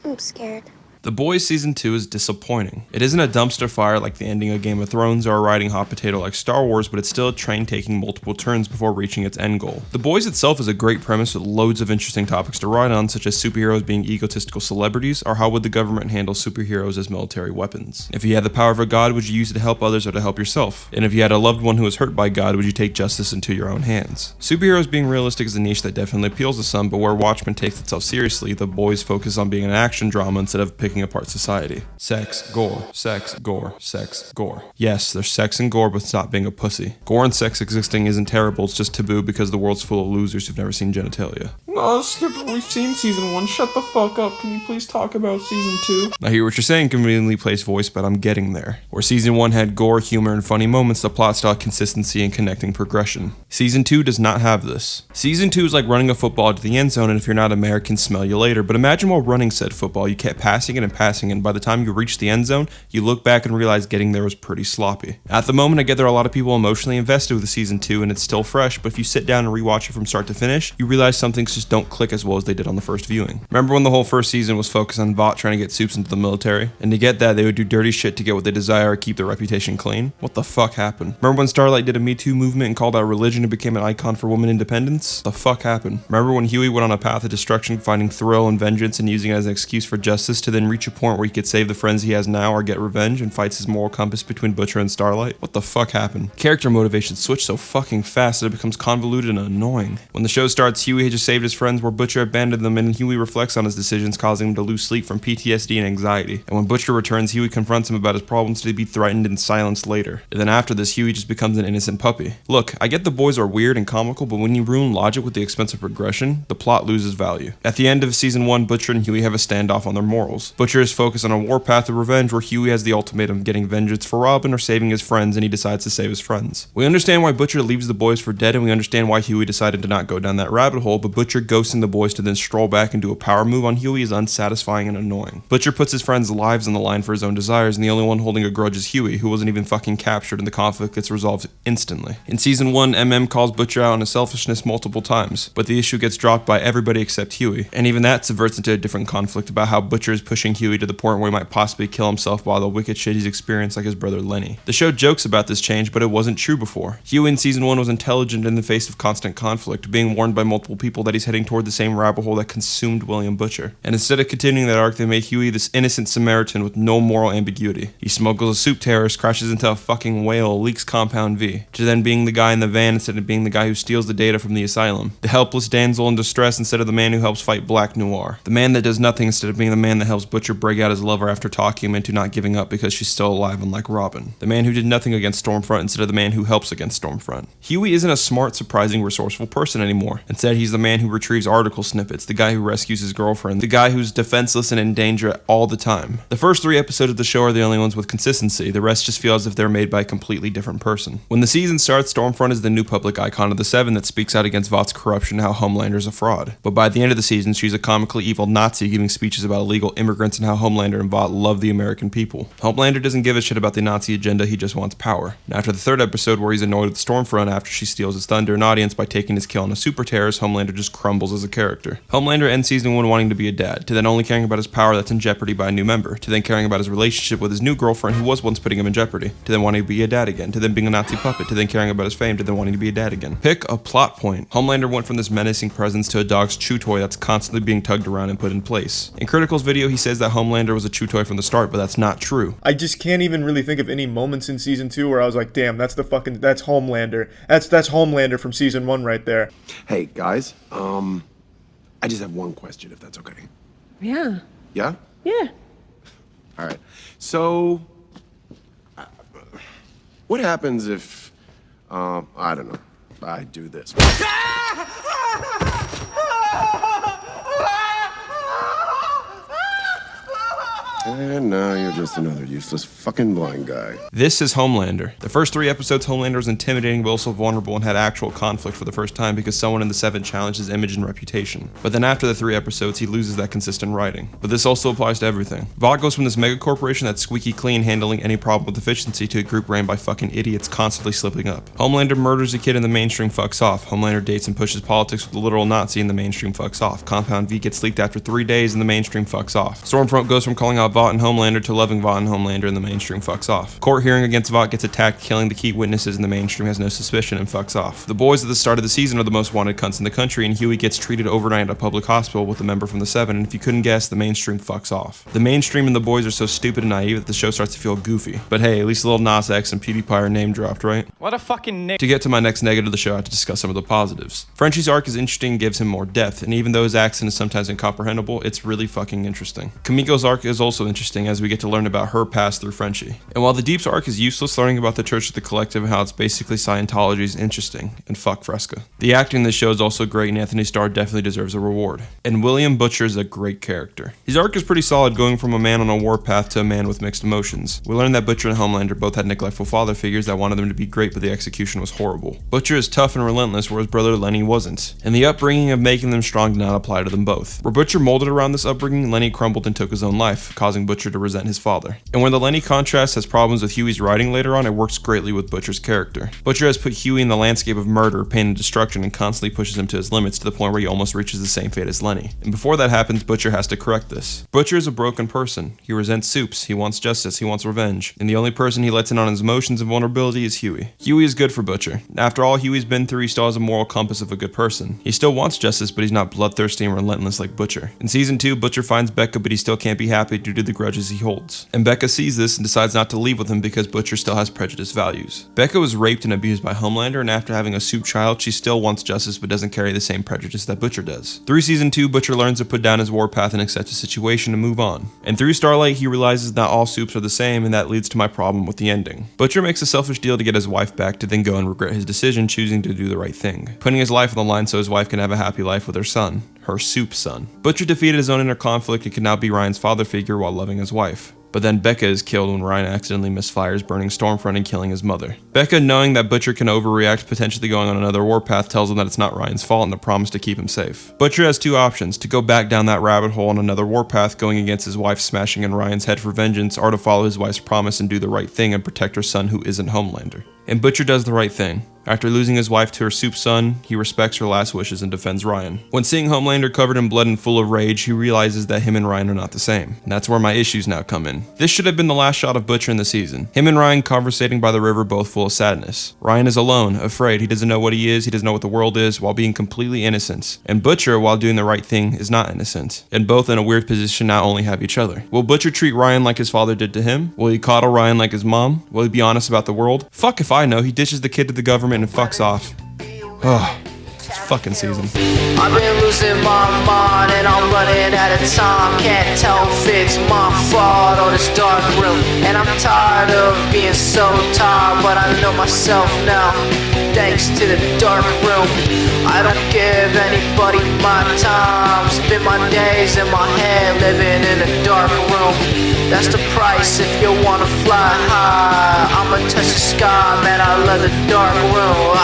I'm scared. The Boys Season 2 is disappointing. It isn't a dumpster fire like the ending of Game of Thrones or a riding hot potato like Star Wars, but it's still a train taking multiple turns before reaching its end goal. The Boys itself is a great premise with loads of interesting topics to ride on, such as superheroes being egotistical celebrities, or how would the government handle superheroes as military weapons. If you had the power of a god, would you use it to help others or to help yourself? And if you had a loved one who was hurt by God, would you take justice into your own hands? Superheroes being realistic is a niche that definitely appeals to some, but where Watchmen takes itself seriously, The Boys focus on being an action drama instead of picking apart society. Sex, gore, sex, gore, sex, gore. Yes, there's sex and gore, but it's not being a pussy. Gore and sex existing isn't terrible, it's just taboo because the world's full of losers who've never seen genitalia. No, Skipper, we've seen season 1. Shut the fuck up. Can you please talk about season 2? I hear what you're saying, conveniently placed voice, but I'm getting there. Where season 1 had gore, humor, and funny moments, the plot still had consistency and connecting progression. Season 2 does not have this. Season 2 is like running a football to the end zone, and if you're not American, smell you later. But imagine while running said football, you kept passing it and passing it, and by the time you reach the end zone, you look back and realize getting there was pretty sloppy. At the moment, I get there are a lot of people emotionally invested with the season 2, and it's still fresh, but if you sit down and rewatch it from start to finish, you realize some things just don't click as well as they did on the first viewing. Remember when the whole first season was focused on Vought trying to get Soups into the military? And to get that, they would do dirty shit to get what they desire or keep their reputation clean? What the fuck happened? Remember when Starlight did a Me Too movement and called out religion and became an icon for women independence? What the fuck happened? Remember when Huey went on a path of destruction, finding thrill and vengeance and using it as an excuse for justice to then reach a point where he could save the friends he has now or get revenge and fights his moral compass between Butcher and Starlight? What the fuck happened? Character motivations switch so fucking fast that it becomes convoluted and annoying. When the show starts, Huey had just saved his friends where Butcher abandoned them, and Huey reflects on his decisions, causing him to lose sleep from PTSD and anxiety. And when Butcher returns, Huey confronts him about his problems to be threatened and silenced later. And then after this, Huey just becomes an innocent puppy. Look, I get the boys are weird and comical, but when you ruin logic with the expense of progression, the plot loses value. At the end of season 1, Butcher and Huey have a standoff on their morals. Butcher is focused on a warpath of revenge where Huey has the ultimatum of getting vengeance for Robin or saving his friends, and he decides to save his friends. We understand why Butcher leaves the boys for dead, and we understand why Huey decided to not go down that rabbit hole, but Butcher ghosting the boys to then stroll back and do a power move on Huey is unsatisfying and annoying. Butcher puts his friends' lives on the line for his own desires, and the only one holding a grudge is Huey, who wasn't even fucking captured, and the conflict gets resolved instantly. In season 1, MM calls Butcher out on his selfishness multiple times, but the issue gets dropped by everybody except Huey, and even that subverts into a different conflict about how Butcher is pushing Huey to the point where he might possibly kill himself by all the wicked shit he's experienced like his brother Lenny. The show jokes about this change, but it wasn't true before. Huey in season 1 was intelligent in the face of constant conflict, being warned by multiple people that he's heading toward the same rabbit hole that consumed William Butcher. And instead of continuing that arc, they made Huey this innocent Samaritan with no moral ambiguity. He smuggles a soup terrorist, crashes into a fucking whale, leaks Compound V, to then being the guy in the van instead of being the guy who steals the data from the asylum. The helpless damsel in distress instead of the man who helps fight Black Noir. The man that does nothing instead of being the man that helps Butcher break out his lover after talking him into not giving up because she's still alive, unlike Robin. The man who did nothing against Stormfront instead of the man who helps against Stormfront. Huey isn't a smart, surprising, resourceful person anymore. Instead, he's the man who retrieves article snippets, the guy who rescues his girlfriend, the guy who's defenseless and in danger all the time. The first 3 episodes of the show are the only ones with consistency, the rest just feel as if they're made by a completely different person. When the season starts, Stormfront is the new public icon of the Seven that speaks out against Vought's corruption and how Homelander's a fraud. But by the end of the season, she's a comically evil Nazi giving speeches about illegal immigrants and how Homelander and Vought love the American people. Homelander doesn't give a shit about the Nazi agenda, he just wants power. And after the 3rd episode where he's annoyed with Stormfront after she steals his thunder and audience by taking his kill on a super terrorist, Homelander just crumbles as a character. Homelander ends season 1 wanting to be a dad, to then only caring about his power that's in jeopardy by a new member, to then caring about his relationship with his new girlfriend who was once putting him in jeopardy, to then wanting to be a dad again, to then being a Nazi puppet, to then caring about his fame, to then wanting to be a dad again. Pick a plot point. Homelander went from this menacing presence to a dog's chew toy that's constantly being tugged around and put in place. In Critical's video, he says that Homelander was a chew toy from the start, but that's not true. I just can't even really think of any moments in season 2 where I was like, damn, that's Homelander. That's Homelander from season 1 right there. Hey, guys, I just have one question, if that's okay. Yeah. Yeah? Yeah. All right. So, what happens if, I don't know, I do this? And now you're just another useless fucking blind guy. This is Homelander. The first 3 episodes, Homelander was intimidating but also vulnerable and had actual conflict for the first time because someone in the 7 challenged his image and reputation. But then after the 3 episodes, he loses that consistent writing. But this also applies to everything. Vought goes from this mega corporation that's squeaky clean handling any problem with efficiency to a group ran by fucking idiots constantly slipping up. Homelander murders a kid in the mainstream, fucks off. Homelander dates and pushes politics with a literal Nazi in the mainstream, fucks off. Compound V gets leaked after 3 days in the mainstream, fucks off. Stormfront goes from calling out Vought and Homelander to loving Vought and Homelander in the mainstream, fucks off. Court hearing against Vought gets attacked, killing the key witnesses in the mainstream, has no suspicion, and fucks off. The boys at the start of the season are the most wanted cunts in the country, and Huey gets treated overnight at a public hospital with a member from the 7, and if you couldn't guess, the mainstream fucks off. The mainstream and the boys are so stupid and naive that the show starts to feel goofy. But hey, at least Lil Nas X and PewDiePie are name dropped, right? What a fucking nick. To get to my next negative of the show, I have to discuss some of the positives. Frenchie's arc is interesting and gives him more depth, and even though his accent is sometimes incomprehensible, it's really fucking interesting. Kamiko's arc is also interesting as we get to learn about her past through Frenchie. And while the Deep's arc is useless, learning about the Church of the Collective and how it's basically Scientology is interesting, and fuck Fresca. The acting in this show is also great, and Anthony Starr definitely deserves a reward. And William Butcher is a great character. His arc is pretty solid, going from a man on a warpath to a man with mixed emotions. We learn that Butcher and Homelander both had neglectful father figures that wanted them to be great, but the execution was horrible. Butcher is tough and relentless, whereas brother Lenny wasn't. And the upbringing of making them strong did not apply to them both. Where Butcher molded around this upbringing, Lenny crumbled and took his own life, causing Butcher to resent his father. And when the Lenny contrast has problems with Huey's writing later on, it works greatly with Butcher's character. Butcher has put Huey in the landscape of murder, pain, and destruction and constantly pushes him to his limits to the point where he almost reaches the same fate as Lenny. And before that happens, Butcher has to correct this. Butcher is a broken person. He resents Soups, he wants justice, he wants revenge. And the only person he lets in on his emotions and vulnerability is Huey. Huey is good for Butcher. After all Huey's been through, he still has a moral compass of a good person. He still wants justice, but he's not bloodthirsty and relentless like Butcher. In season 2, Butcher finds Becca, but he still can't be happy due to the grudges he holds. And Becca sees this and decides not to leave with him because Butcher still has prejudiced values. Becca was raped and abused by Homelander, and after having a Soup child, she still wants justice but doesn't carry the same prejudice that Butcher does. Through season 2, Butcher learns to put down his warpath and accept his situation and move on. And through Starlight, he realizes not all Soups are the same, and that leads to my problem with the ending. Butcher makes a selfish deal to get his wife back to then go and regret his decision, choosing to do the right thing, putting his life on the line so his wife can have a happy life with her son, her Soup son. Butcher defeated his own inner conflict and can now be Ryan's father figure while loving his wife. But then Becca is killed when Ryan accidentally misfires, burning Stormfront and killing his mother. Becca, knowing that Butcher can overreact, potentially going on another warpath, tells him that it's not Ryan's fault and a promise to keep him safe. Butcher has 2 options: to go back down that rabbit hole on another warpath, going against his wife smashing in Ryan's head for vengeance, or to follow his wife's promise and do the right thing and protect her son who isn't Homelander. And Butcher does the right thing. After losing his wife to her Soup son, he respects her last wishes and defends Ryan. When seeing Homelander covered in blood and full of rage, he realizes that him and Ryan are not the same. And that's where my issues now come in. This should have been the last shot of Butcher in the season. Him and Ryan conversating by the river, both full of sadness. Ryan is alone, afraid, he doesn't know what he is, he doesn't know what the world is, while being completely innocent. And Butcher, while doing the right thing, is not innocent. And both in a weird position not only have each other. Will Butcher treat Ryan like his father did to him? Will he coddle Ryan like his mom? Will he be honest about the world? Fuck if I know, he ditches the kid to the government and fucks off. Oh, this fucking season. I've been losing my mind and I'm running out of time. Can't tell if it's my fault or this dark room. And I'm tired of being so tired, but I know myself now, thanks to the dark room. I don't give anybody my time. Spend my days in my head living in a dark room. That's the price if you wanna fly high. I'ma touch the sky, man, I love the dark room.